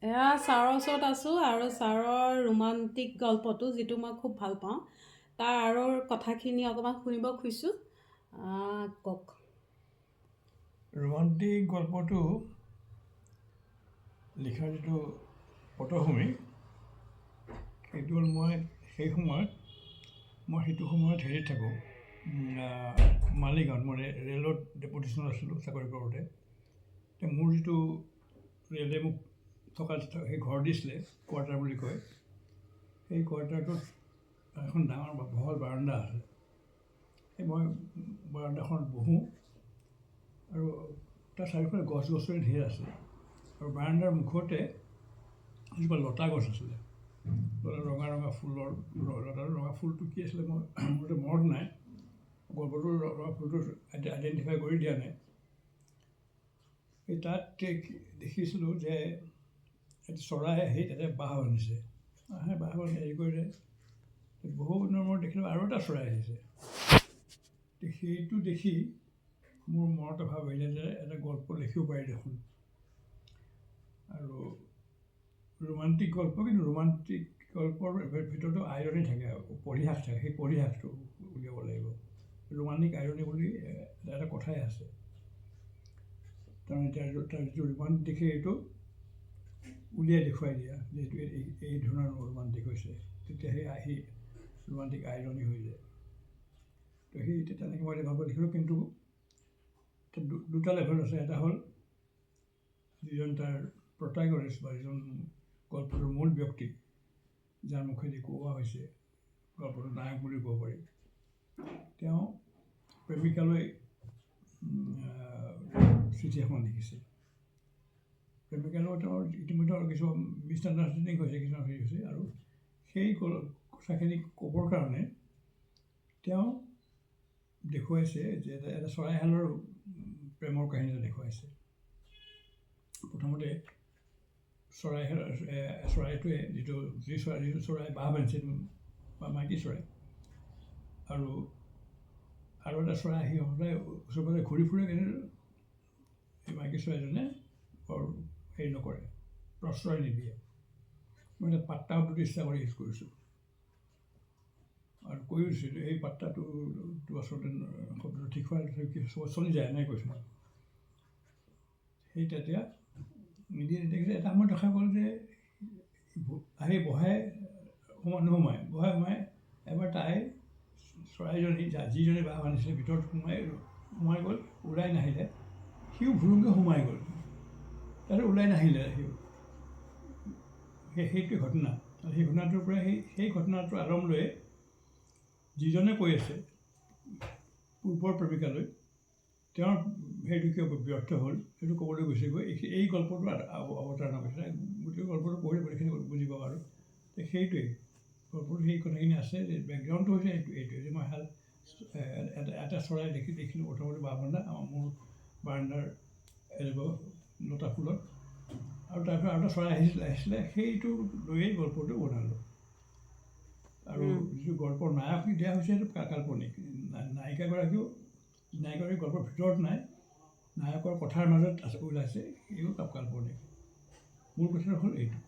এয়া ছাৰৰ ওচৰত আছোঁ আৰু ছাৰৰ ৰোমান্টিক গল্পটো যিটো মই খুব ভাল পাওঁ তাৰ আঁৰৰ কথাখিনি অকণমান শুনিব খুজিছোঁ। কওক। ৰোমান্টিক গল্পটো লিখাৰ যিটো পটভূমি সেইটো হ'ল সেই সময়ত মই সেইটো সময়ত হেৰিত থাকোঁ মালিগাঁৱত। মই ৰে'লত ডেপুটেশ্যনত আছিলোঁ চাকৰি কৰোঁতে। মোৰ যিটো ৰে'লে মোক থকা সেই ঘৰ দিছিলে, কোৱাৰ্টাৰ বুলি কয়, সেই কোৱাৰ্টাৰটোত এখন ডাঙৰ বহল বাৰাণ্ডা আছে। সেই মই বাৰাণ্ডাখনত বহোঁ আৰু তাৰ চাৰিওফালে গছ গছনি ধেৰ আছে আৰু বাৰাণ্ডাৰ মুখতে এজোপা লতা গছ আছিলে। ৰঙা ৰঙা ফুলৰ ৰঙা ফুলটো কি আছিলে মোৰ মনত নাই, গল্পটোৰ ৰঙা ফুলটো আইডেণ্টিফাই কৰি দিয়া নাই। এই তাত দেখিছিলোঁ যে চৰাই আহি তাতে বাঁহ বান্ধিছে। বাঁহ বান্ধি হেৰি কৰিলে, বহু দিনৰ মূৰত দেখিলোঁ আৰু এটা চৰাই আহিছে। সেইটো দেখি মোৰ মনতে ভাৱ আহিলে যে এটা গল্প লিখিব পাৰি দেখোন। আৰু ৰোমান্টিক গল্প, কিন্তু ৰোমান্টিক গল্পৰ ভিতৰতো আইৰনী থাকে, পৰিহাস থাকে। সেই পৰিহাসটো উলিয়াব লাগিব। ৰোমান্টিক আইৰনী বুলি এটা কথাই আছে। তাৰমানে তাৰ যিটো ৰোমান্টিক সেইটো উলিয়াই দেখুৱাই দিয়া, যিহেতু এই ধৰণৰ ৰোমান্টিক হৈছে, তেতিয়াহে আহি ৰোমান্টিক আইৰনী হৈ যায়। তো সেই তেনেকৈ মই গল্প লিখিলোঁ, কিন্তু দুটা লেভেল আছে। এটা হ'ল যিজন তাৰ প্ৰটাগনিষ্ট বা যিজন গল্পটোৰ মূল ব্যক্তি, যাৰ মুখেদি কোৱা হৈছে, গল্পটোৰ নায়ক বুলি ক'ব পাৰি, তেওঁ প্ৰেমিকালৈ চিঠি এখন লিখিছে। প্ৰেমিকালৈ তেওঁৰ ইতিমধ্যে কিছু মিছআণ্ডাৰষ্টেণ্ডিং হৈছে, কিছুমান হেৰি হৈছে, আৰু সেই কথাখিনি ক'বৰ কাৰণে তেওঁ দেখুৱাইছে যে এটা চৰাইহালৰ প্ৰেমৰ কাহিনী এটা দেখুৱাইছে। প্ৰথমতে চৰাইটোৱে যিটো চৰাই বাঁহ বান্ধিছে বা মাইকী চৰাই, আৰু এটা চৰাই আহি সদায় ওচৰে পাজৰে ঘূৰি ফুৰে, কিন্তু এই মাইকী চৰাইজনে বৰ হেৰি নকৰে, প্ৰশ্ৰয় নিদিয়ে। মই এতিয়া পাত্তা শব্দটো ইচ্ছা কৰি ইউজ কৰিছোঁ আৰু কৈও দিছিলোঁ এই পাত্তাটো আচলতে শব্দটো ঠিক হোৱা চলি যায়, এনেকৈ কৈছোঁ মই। সেই তেতিয়া নিদিয়ে এটা সময়ত দেখা গ'ল যে আহি বহাই নোসোমায় এবাৰ তাই চৰাইজনী যিজনী বাঁহ বান্ধিছিলে ভিতৰত সোমাই গ'ল, ওলাই নাহিলে। সিও ভুলুকৈ সোমাই গ'ল, তাতে ওলাই নাহিলে সিও। সেইটোৱে ঘটনা। সেই ঘটনাটোৰ পৰা সেই ঘটনাটোৰ আৰম্ভ লৈ যিজনে কৈ আছে পূৰ্বৰ প্ৰেমিকালৈ, তেওঁৰ সেইটো কিয় ব্যৰ্থ হ'ল সেইটো ক'বলৈ গৈছেগৈ। এই গল্পটো অৱতাৰণা কৰিছে। গোটেই গল্পটো পঢ়ি গোটেইখিনি বুজিব আৰু সেইটোৱেই গল্পটো, সেই কথাখিনি আছে। যে বেকগ্ৰাউণ্ডটো হৈছে এইটোৱে যে মই এটা চৰাই দেখিলোঁ প্ৰথমতে বাঁহ বন্ধা মোৰ বাৰাণ্ডাৰ এজোপা লতা ফুলত, আৰু তাৰপিছত আৰু এটা চৰাই আহিছিলে। সেইটো লৈয়ে গল্পটো বনালোঁ। আৰু যিটো গল্পৰ নায়ক দিয়া হৈছে সেইটো কাল্পনিক। নায়িকাগৰাকীও গল্পৰ ভিতৰত নাই, নায়কৰ কথাৰ মাজত ওলাইছে, এইও কাল্পনিক। মূল কথাটো হ'ল এইটো।